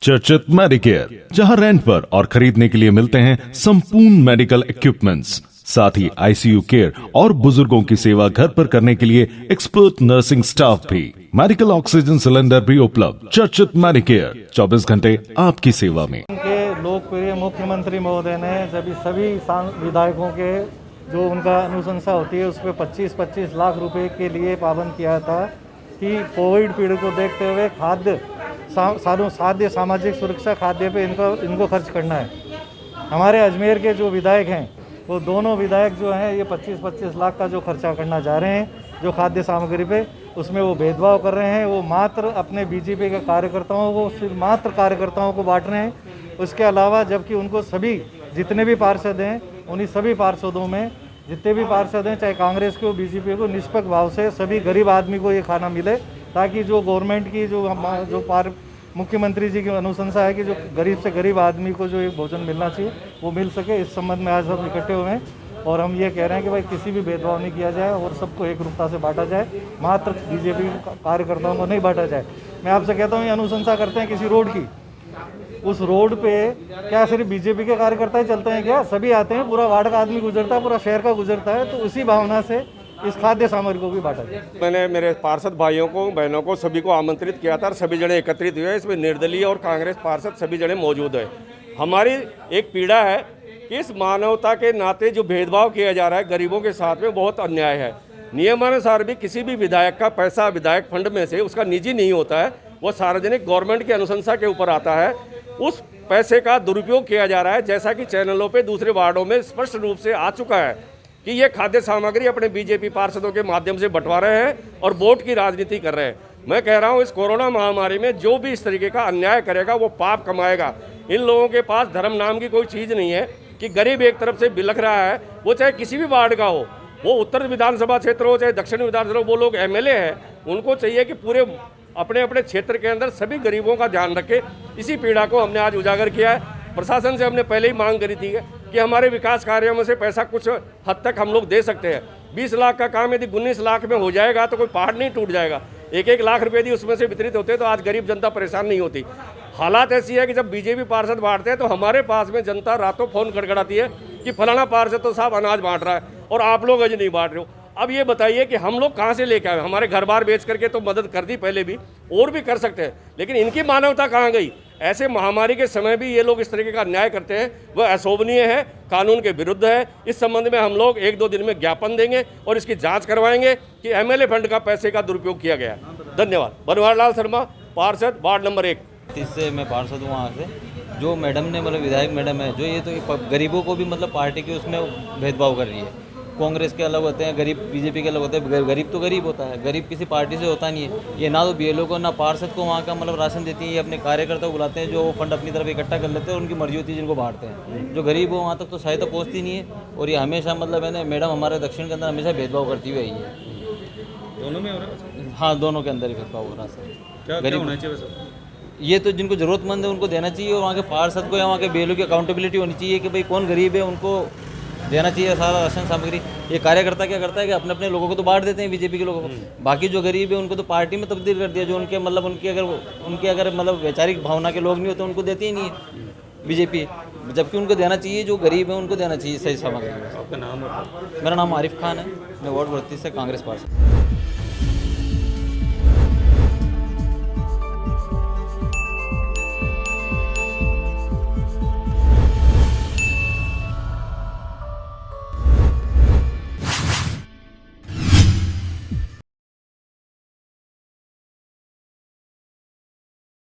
चर्चित मेडिकेयर, जहां रेंट पर और खरीदने के लिए मिलते हैं संपूर्ण मेडिकल इक्विपमेंट्स, साथ ही आईसीयू केयर और बुजुर्गों की सेवा घर पर करने के लिए एक्सपर्ट नर्सिंग स्टाफ भी। मेडिकल ऑक्सीजन सिलेंडर भी उपलब्ध। चर्चित मेडिकेयर, 24 घंटे आपकी सेवा में। उनके लोकप्रिय मुख्यमंत्री महोदय ने सभी विधायकों के जो उनका अनुशंसा होती है उस पर 25-25 लाख रुपए के लिए पाबंद किया था कि कोविड पीड़ित को देखते हुए खाद्य सामाजिक सुरक्षा खाद्य पे इनको खर्च करना है। हमारे अजमेर के जो विधायक हैं वो दोनों विधायक जो हैं ये 25-25 लाख का जो खर्चा करना जा रहे हैं जो खाद्य सामग्री पे, उसमें वो भेदभाव कर रहे हैं। वो मात्र अपने बीजेपी के कार्यकर्ताओं को, सिर्फ मात्र कार्यकर्ताओं को बांट रहे हैं। उसके अलावा जबकि उनको सभी जितने भी पार्षद हैं उन्हीं सभी पार्षदों में जितने भी पार्षद हैं, चाहे कांग्रेस के हो बीजेपी को, निष्पक्ष भाव से सभी गरीब आदमी को ये खाना मिले, ताकि जो गवर्नमेंट की जो मुख्यमंत्री जी की अनुशंसा है कि जो गरीब से गरीब आदमी को जो एक भोजन मिलना चाहिए वो मिल सके। इस संबंध में आज हम इकट्ठे हुए हैं और हम ये कह रहे हैं कि भाई किसी भी भेदभाव नहीं किया जाए और सबको एक रूपता से बांटा जाए, मात्र बीजेपी कार्यकर्ताओं को नहीं बांटा जाए। मैं आपसे कहता हूँ ये अनुशंसा करते हैं किसी रोड की, उस रोड पे क्या सिर्फ बीजेपी के कार्यकर्ता ही चलते हैं क्या? सभी आते हैं, पूरा वार्ड का आदमी गुजरता है, पूरा शहर का गुजरता है। तो उसी भावना से इस खाद्य सामग्री को भी बांटा जाए। मैंने मेरे पार्षद भाइयों को, बहनों को, सभी को आमंत्रित किया था और सभी जने एकत्रित हुए। इसमें निर्दलीय और कांग्रेस पार्षद सभी जने मौजूद है। हमारी एक पीड़ा है कि इस मानवता के नाते जो भेदभाव किया जा रहा है गरीबों के साथ में, बहुत अन्याय है। नियमानुसार भी किसी भी विधायक का पैसा विधायक फंड में से उसका निजी नहीं होता है, वो सार्वजनिक गवर्नमेंट की अनुशंसा के ऊपर आता है। उस पैसे का दुरुपयोग किया जा रहा है, जैसा कि चैनलों पे दूसरे वार्डों में स्पष्ट रूप से आ चुका है कि ये खाद्य सामग्री अपने बीजेपी पार्षदों के माध्यम से बंटवा रहे हैं और वोट की राजनीति कर रहे हैं। मैं कह रहा हूँ इस कोरोना महामारी में जो भी इस तरीके का अन्याय करेगा वो पाप कमाएगा। इन लोगों के पास धर्म नाम की कोई चीज़ नहीं है कि गरीब एक तरफ से बिलख रहा है, वो चाहे किसी भी वार्ड का हो, वो उत्तर विधानसभा क्षेत्र हो चाहे दक्षिण विधानसभा हो, वो लोग एमएलए हैं, उनको चाहिए कि पूरे अपने अपने क्षेत्र के अंदर सभी गरीबों का ध्यान रखे। इसी पीड़ा को हमने आज उजागर किया है। प्रशासन से हमने पहले ही मांग करी थी कि हमारे विकास कार्यों में से पैसा कुछ हद तक हम लोग दे सकते हैं। 20 लाख का काम यदि 19 लाख में हो जाएगा तो कोई पहाड़ नहीं टूट जाएगा। 1-1 लाख रुपए यदि उसमें से वितरित होते तो आज गरीब जनता परेशान नहीं होती। हालात ऐसी है कि जब बीजेपी पार्षद बांटते हैं तो हमारे पास में जनता रातों फोन खड़खड़ाती है कि फलाना पार्षद तो साहब अनाज बांट रहा है और आप लोग अज नहीं बांट रहे हो। अब ये बताइए कि हम लोग कहाँ से लेके आए? हमारे घर बार बेच करके तो मदद कर दी पहले भी, और भी कर सकते हैं, लेकिन इनकी मानवता कहाँ गई? ऐसे महामारी के समय भी ये लोग इस तरीके का अन्याय करते हैं, वह अशोभनीय है, कानून के विरुद्ध है। इस संबंध में हम लोग 1-2 दिन में ज्ञापन देंगे और इसकी जांच करवाएंगे कि एमएलए फंड का पैसे का दुरुपयोग किया गया। धन्यवाद। बनवारी लाल शर्मा, पार्षद वार्ड नंबर 1। इससे मैं पार्षद हूँ वहाँ से। जो मैडम ने मतलब विधायक मैडम है जो ये तो गरीबों को भी मतलब पार्टी के उसमें भेदभाव कर रही है। कांग्रेस के अलग होते हैं, गरीब बीजेपी के अलग होते हैं। गरीब तो गरीब होता है, गरीब किसी पार्टी से होता नहीं है। ये ना तो बीएलओ को ना पार्षद को वहाँ का मतलब राशन देती है। ये अपने कार्यकर्ता को बुलाते हैं जो वो फंड अपनी तरफ इकट्ठा कर लेते हैं और उनकी मर्जी होती है जिनको बांटते हैं। जो गरीब हो वहाँ तक तो सहायता पहुँचती नहीं है। और ये हमेशा मतलब है ना, मैडम हमारे दक्षिण के अंदर हमेशा भेदभाव करती हुई है। दोनों में हो रहा है? हाँ, दोनों के अंदर ही भेदभाव हो रहा है सर। क्या होना चाहिए वैसे? ये तो जिनको ज़रूरतमंद है उनको देना चाहिए और वहाँ के पार्षद को या वहाँ के बीएलओ की अकाउंटेबिलिटी होनी चाहिए कि भाई कौन गरीब है उनको देना चाहिए सारा राशन सामग्री। ये कार्यकर्ता क्या करता है कि अपने अपने लोगों को तो बांट देते हैं, बीजेपी के लोगों को। बाकी जो गरीब है उनको तो पार्टी में तब्दील कर दिया। जो उनके मतलब उनकी अगर मतलब वैचारिक भावना के लोग नहीं होते उनको देती ही नहीं है बीजेपी, जबकि उनको देना चाहिए। जो गरीब है उनको देना चाहिए सही सामग्री। आपका नाम? मेरा नाम आरिफ खान है, मैं वार्ड 32 से कांग्रेस पार्षद।